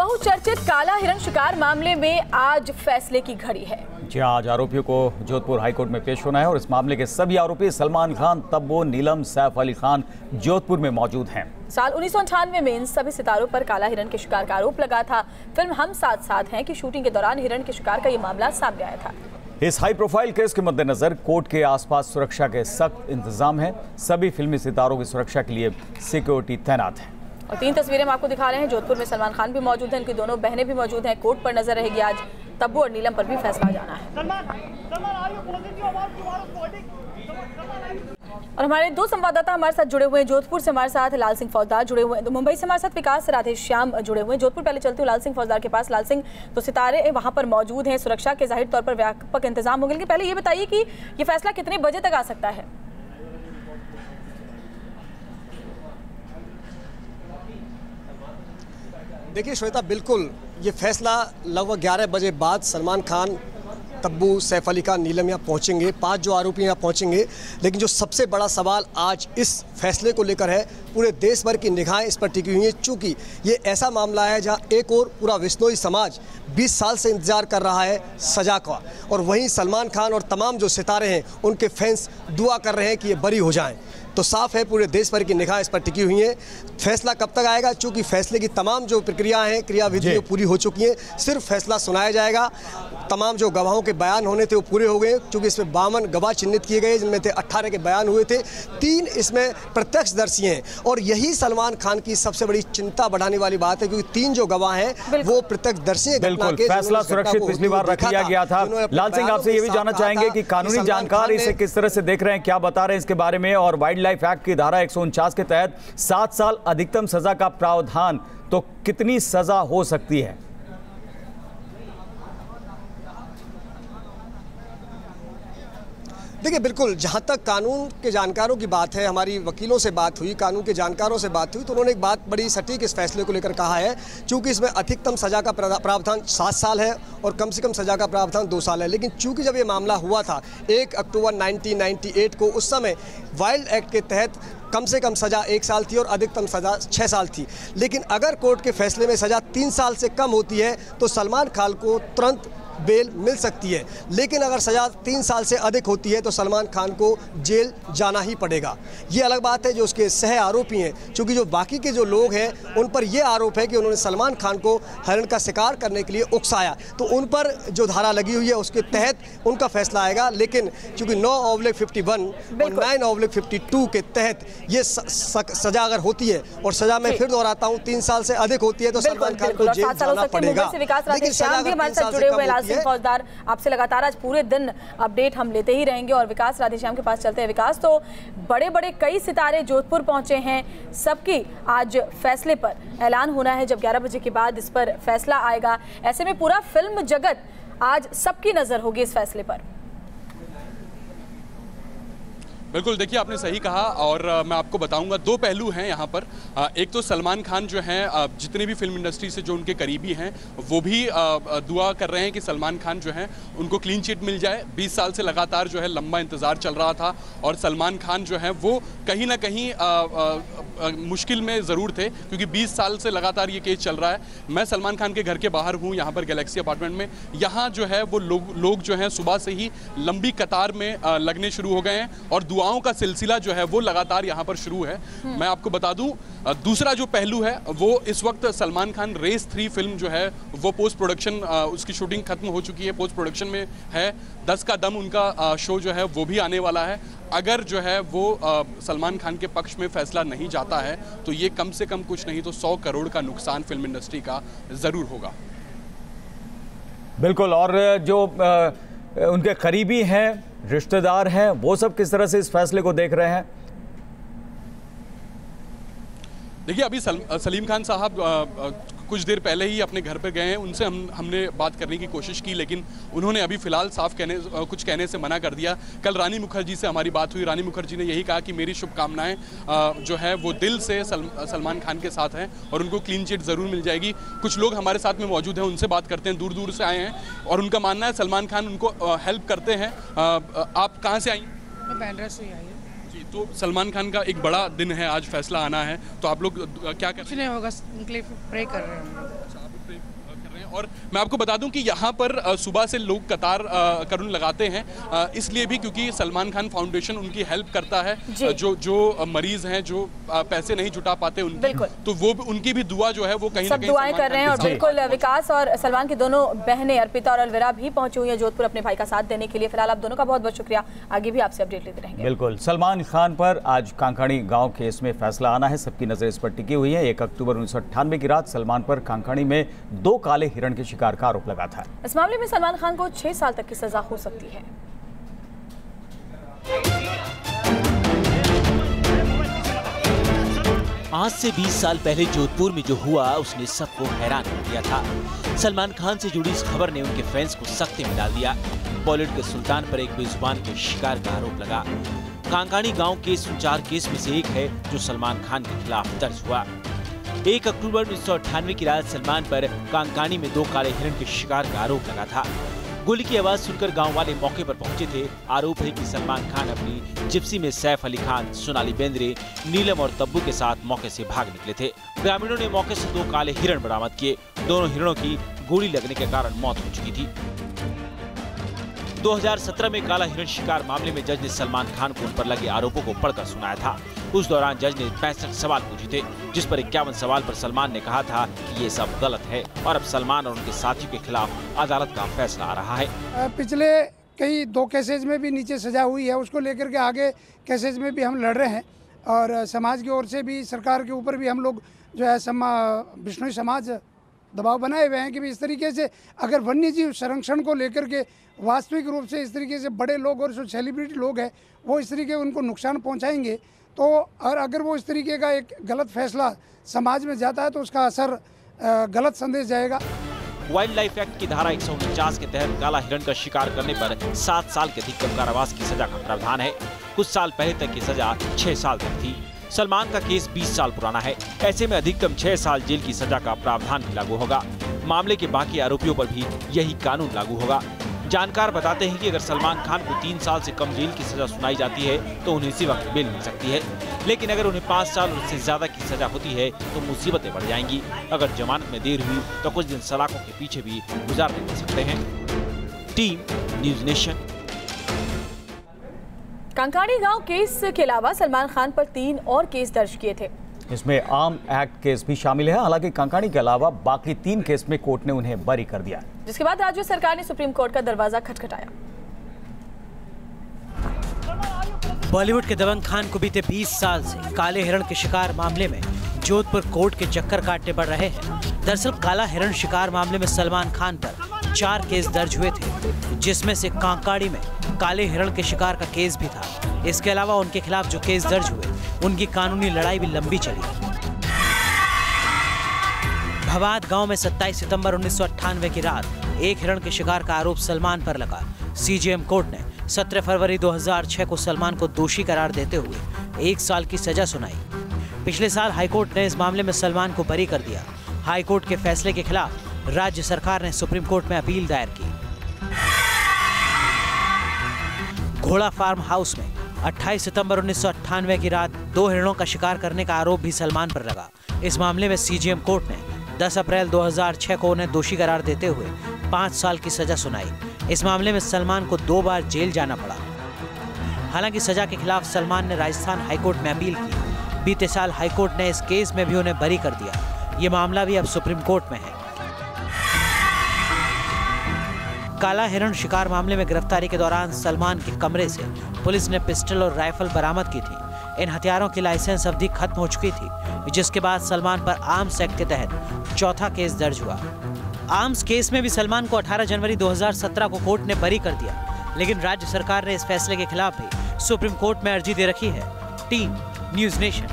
बहुचर्चित काला हिरण शिकार मामले में आज फैसले की घड़ी है। जी आज आरोपियों को जोधपुर हाईकोर्ट में पेश होना है और इस मामले के सभी आरोपी सलमान खान, तब्बू, नीलम, सैफ अली खान जोधपुर में मौजूद हैं। साल 1998 में इन सभी सितारों पर काला हिरण के शिकार का आरोप लगा था। फिल्म हम साथ साथ हैं कि शूटिंग के दौरान हिरण के शिकार का ये मामला सामने आया था। इस हाई प्रोफाइल केस के मद्देनजर कोर्ट के आसपास सुरक्षा के सख्त इंतजाम है। सभी फिल्मी सितारों की सुरक्षा के लिए सिक्योरिटी तैनात है। और 3 तस्वीरें हम आपको दिखा रहे हैं। जोधपुर में सलमान खान भी मौजूद हैं, उनकी दोनों बहनें भी मौजूद हैं। कोर्ट पर नजर रहेगी आज। तब्बू और नीलम पर भी फैसला जाना है। और हमारे 2 संवाददाता हमारे साथ जुड़े हुए हैं। जोधपुर से हमारे साथ लाल सिंह फौजदार जुड़े हुए हैं, तो मुंबई से हमारे साथ विकास राधेश्याम जुड़े हुए हैं। जोधपुर पहले चलती हूँ लाल सिंह फौजदार के पास। लाल सिंह, तो सितारे वहां पर मौजूद हैं, सुरक्षा के जाहिर तौर पर व्यापक इंतजाम होंगे, लेकिन पहले ये बताइए कि ये फैसला कितने बजे तक आ सकता है? देखिए श्वेता, बिल्कुल ये फैसला लगभग 11 बजे बाद सलमान खान, तब्बू, सैफ अली खान, नीलम यहाँ पहुँचेंगे। 5 जो आरोपी यहाँ पहुँचेंगे। लेकिन जो सबसे बड़ा सवाल आज इस फैसले को लेकर है, पूरे देश भर की निगाहें इस पर टिकी हुई हैं, चूँकि ये ऐसा मामला है जहाँ एक और पूरा बिश्नोई समाज 20 साल से इंतजार कर रहा है सजा का, और वहीं सलमान खान और तमाम जो सितारे हैं उनके फैंस दुआ कर रहे हैं कि ये बरी हो जाएं। तो साफ है पूरे देश भर की निगाह इस पर टिकी हुई है। फैसला कब तक आएगा? चूँकि फैसले की तमाम जो प्रक्रिया हैं, क्रियाविधि पूरी हो चुकी हैं, सिर्फ फैसला सुनाया जाएगा। तमाम जो गवाहों के बयान होने थे वो पूरे हो गए, क्योंकि इसमें 52 गवाह चिन्हित किए गए, जिनमें से 18 के बयान हुए थे। 3 इसमें प्रत्यक्षदर्शी हैं, और यही सलमान खान की सबसे बड़ी चिंता बढ़ाने वाली बात है, क्योंकि 3 जो गवाह हैं वो प्रत्यक्षदर्शी हैं। बिल्कुल, फैसला सुरक्षित पिछली बार रख लिया गया था। लाल सिंह, आपसे ये भी जानना चाहेंगे कि कानूनी जानकार इसे किस तरह से देख रहे हैं, क्या बता रहे हैं इसके बारे में? और वाइल्ड लाइफ एक्ट की धारा 149 के तहत 7 साल अधिकतम सजा का प्रावधान, तो कितनी सजा हो सकती है? देखिए बिल्कुल, जहाँ तक कानून के जानकारों की बात है, हमारी वकीलों से बात हुई, कानून के जानकारों से बात हुई, तो उन्होंने एक बात बड़ी सटीक इस फैसले को लेकर कहा है। चूँकि इसमें अधिकतम सज़ा का प्रावधान 7 साल है और कम से कम सज़ा का प्रावधान 2 साल है। लेकिन चूँकि जब ये मामला हुआ था 1 अक्टूबर 1998 को, उस समय वाइल्ड एक्ट के तहत कम से कम सज़ा 1 साल थी और अधिकतम सज़ा 6 साल थी। लेकिन अगर कोर्ट के फैसले में सज़ा 3 साल से कम होती है तो सलमान खान को तुरंत बेल मिल सकती है। लेकिन अगर सज़ा 3 साल से अधिक होती है तो सलमान खान को जेल जाना ही पड़ेगा। ये अलग बात है जो उसके सह आरोपी हैं, क्योंकि जो बाकी के जो लोग हैं उन पर यह आरोप है कि उन्होंने सलमान खान को हिरण का शिकार करने के लिए उकसाया, तो उन पर जो धारा लगी हुई है उसके तहत उनका फैसला आएगा। लेकिन चूँकि 9/51 और 9/52 के तहत ये सज़ा अगर होती है, और सज़ा में फिर दोहराता हूँ 3 साल से अधिक होती है, तो सलमान खान को जेल जाना पड़ेगा। लेकिन फौजदार, आपसे लगातार आज पूरे दिन अपडेट हम लेते ही रहेंगे और विकास राधेश्याम के पास चलते हैं। विकास, तो बड़े बड़े कई सितारे जोधपुर पहुंचे हैं, सबकी आज फैसले पर ऐलान होना है। जब 11 बजे के बाद इस पर फैसला आएगा, ऐसे में पूरा फिल्म जगत आज सबकी नजर होगी इस फैसले पर। बिल्कुल, देखिए आपने सही कहा, और मैं आपको बताऊंगा 2 पहलू हैं यहाँ पर। एक तो सलमान खान जो हैं, जितने भी फिल्म इंडस्ट्री से जो उनके करीबी हैं वो भी दुआ कर रहे हैं कि सलमान खान जो हैं उनको क्लीन चिट मिल जाए। 20 साल से लगातार जो है लंबा इंतज़ार चल रहा था, और सलमान खान जो है वो कहीं ना कहीं मुश्किल में ज़रूर थे, क्योंकि 20 साल से लगातार ये केस चल रहा है। मैं सलमान खान के घर के बाहर हूँ, यहाँ पर गैलेक्सी अपार्टमेंट में। यहाँ जो है वो लोग जो हैं सुबह से ही लंबी कतार में लगने शुरू हो गए हैं, और दुआओं का सिलसिला जो है वो लगातार यहाँ पर शुरू है। मैं आपको बता दूं, दूसरा जो पहलू है वो इस वक्त सलमान खान रेस 3 फिल्म जो है वो पोस्ट प्रोडक्शन, उसकी शूटिंग खत्म हो चुकी है, पोस्ट प्रोडक्शन में है। 10 का दम उनका शो जो है वो भी आने वाला है। अगर जो है वो सलमान खान के पक्ष में फैसला नहीं जाता है तो ये कम से कम कुछ नहीं तो 100 करोड़ का नुकसान फिल्म इंडस्ट्री का जरूर होगा। बिल्कुल, और जो उनके करीबी हैं, रिश्तेदार हैं, वो सब किस तरह से इस फैसले को देख रहे हैं? देखिए अभी सलीम खान साहब कुछ देर पहले ही अपने घर पर गए हैं, उनसे हमने बात करने की कोशिश की, लेकिन उन्होंने अभी फ़िलहाल कुछ कहने से मना कर दिया। कल रानी मुखर्जी से हमारी बात हुई, रानी मुखर्जी ने यही कहा कि मेरी शुभकामनाएं जो है वो दिल से सलमान खान के साथ हैं और उनको क्लीन चिट ज़रूर मिल जाएगी। कुछ लोग हमारे साथ में मौजूद हैं, उनसे बात करते हैं, दूर दूर से आए हैं, और उनका मानना है सलमान खान उनको हेल्प करते हैं। आप कहाँ से आई? मैं बैंड्रा से आई हूँ। तो सलमान खान का एक बड़ा दिन है, आज फैसला आना है, तो आप लोग क्या कर? कुछ नहीं होगा, उनके लिए प्रे कर रहे हैं। आप और मैं आपको बता दूं कि यहाँ पर सुबह से लोग कतार करुण लगाते हैं, इसलिए भी क्योंकि सलमान खान फाउंडेशन उनकी हेल्प करता है। जो मरीज हैं, जो पैसे नहीं जुटा पाते उनकी, तो वो उनकी भी दुआ जो है वो कहीं ना कहीं दुआएं कर रहे हैं। और बिल्कुल विकास और सलमान की दोनों बहनें अर्पिता और अलविरा भी पहुंची हुई है जोधपुर अपने भाई का साथ देने के लिए। फिलहाल आप दोनों का बहुत बहुत शुक्रिया, आगे भी आपसे अपडेट लेते रहेंगे। बिल्कुल, सलमान खान पर आज कांकाणी गांव केस में फैसला आना है, सबकी नजर इस पर टिकी हुई है। 1 अक्टूबर 1998 की रात सलमान पर कांकाणी में 2 काले हिरण के शिकार का आरोप लगा था। इस मामले में सलमान खान को 6 साल तक की सजा हो सकती है। आज से 20 साल पहले जोधपुर में जो हुआ उसने सबको हैरान कर दिया था। सलमान खान से जुड़ी इस खबर ने उनके फैंस को सख्ती में डाल दिया। बॉलीवुड के सुल्तान पर एक बेजुबान के शिकार का आरोप लगा। कांकाणी गांव के 4 केस में से एक है जो सलमान खान के खिलाफ दर्ज हुआ। 1 अक्टूबर 1998 की रात सलमान पर कांकाणी में 2 काले हिरण के शिकार का आरोप लगा था। गोली की आवाज सुनकर गांव वाले मौके पर पहुंचे थे। आरोप है कि सलमान खान अपनी जिप्सी में सैफ अली खान, सोनाली बेंद्रे, नीलम और तब्बू के साथ मौके से भाग निकले थे। ग्रामीणों ने मौके से 2 काले हिरण बरामद किए। दोनों हिरणों की गोली लगने के कारण मौत हो चुकी थी। 2017 में काला हिरण शिकार मामले में जज ने सलमान खान को उन पर लगे आरोपों को पढ़कर सुनाया था। उस दौरान जज ने 65 सवाल पूछे थे, जिस पर 51 सवाल पर सलमान ने कहा था कि ये सब गलत है और अब सलमान और उनके साथियों के खिलाफ अदालत का फैसला आ रहा है। पिछले कई 2 केसेज में भी नीचे सजा हुई है, उसको लेकर के आगे केसेज में भी हम लड़ रहे हैं और समाज की ओर से भी, सरकार के ऊपर भी हम लोग जो है बिश्नोई समाज दबाव बनाए हुए हैं कि भी इस तरीके से अगर वन्य जीव संरक्षण को लेकर के वास्तविक रूप से इस तरीके से बड़े लोग और जो सेलिब्रिटी लोग हैं वो इस तरीके उनको नुकसान पहुंचाएंगे, तो और अगर वो इस तरीके का एक गलत फैसला समाज में जाता है तो उसका असर गलत संदेश जाएगा। वाइल्ड लाइफ एक्ट की धारा 149 के तहत काला हिरण का शिकार करने पर 7 साल के अधिकतम कारावास की सजा का प्रावधान है। कुछ साल पहले तक की सजा 6 साल तक थी। सलमान का केस 20 साल पुराना है, ऐसे में अधिकतम 6 साल जेल की सजा का प्रावधान भी लागू होगा। मामले के बाकी आरोपियों पर भी यही कानून लागू होगा। जानकार बताते हैं कि अगर सलमान खान को 3 साल से कम जेल की सजा सुनाई जाती है तो उन्हें इसी वक्त बेल मिल सकती है, लेकिन अगर उन्हें 5 साल और उससे ज्यादा की सजा होती है तो मुसीबतें बढ़ जाएंगी। अगर जमानत में देर हुई तो कुछ दिन सलाखों के पीछे भी गुजारने पड़ सकते हैं। Team news nation. कांकाणी गांव केस के अलावा सलमान खान पर 3 और केस दर्ज किए थे। इसमें आर्म एक्ट केस भी शामिल है। हालांकि कांकाणी के अलावा बाकी 3 केस में कोर्ट ने उन्हें बरी कर दिया, जिसके बाद राज्य सरकार ने सुप्रीम कोर्ट का दरवाजा खटखटाया। बॉलीवुड के दबंग खान को बीते 20 साल से काले हिरण के शिकार मामले में जोधपुर कोर्ट के चक्कर काटने पड़ रहे हैं। दरअसल काला हिरण शिकार मामले में सलमान खान पर 4 केस दर्ज हुए थे, जिसमें से कांकाड़ी में काले हिरण के शिकार का केस भी था। इसके अलावा उनके खिलाफ जो केस दर्ज हुए उनकी कानूनी लड़ाई भी लंबी चली। भवाद गांव में 27 सितंबर 1998 की रात एक हिरण के शिकार का आरोप सलमान पर लगा। सीजेएम कोर्ट ने 17 फरवरी 2006 को सलमान को दोषी करार देते हुए 1 साल की सजा सुनाई। पिछले साल हाईकोर्ट ने इस मामले में सलमान को बरी कर दिया। हाईकोर्ट के फैसले के खिलाफ राज्य सरकार ने सुप्रीम कोर्ट में अपील दायर की। घोड़ा फार्म हाउस में 28 सितंबर 1998 की रात 2 हिरणों का शिकार करने का आरोप भी सलमान पर लगा। इस मामले में सीजेएम कोर्ट ने 10 अप्रैल 2006 को उन्हें दोषी करार देते हुए 5 साल की सजा सुनाई। इस मामले में सलमान को 2 बार जेल जाना पड़ा। हालांकि सजा के खिलाफ सलमान ने राजस्थान हाईकोर्ट में अपील की। बीते साल हाईकोर्ट ने इस केस में भी उन्हें बरी कर दिया। ये मामला भी अब सुप्रीम कोर्ट में है। काला हिरण शिकार मामले में गिरफ्तारी के दौरान सलमान के कमरे से पुलिस ने पिस्टल और राइफल बरामद की थी। इन हथियारों की लाइसेंस अवधि खत्म हो चुकी थी, जिसके बाद सलमान पर आर्म्स एक्ट के तहत 4था केस दर्ज हुआ। आर्म्स केस में भी सलमान को 18 जनवरी 2017 को कोर्ट ने बरी कर दिया, लेकिन राज्य सरकार ने इस फैसले के खिलाफ भी सुप्रीम कोर्ट में अर्जी दे रखी है। Team news nation.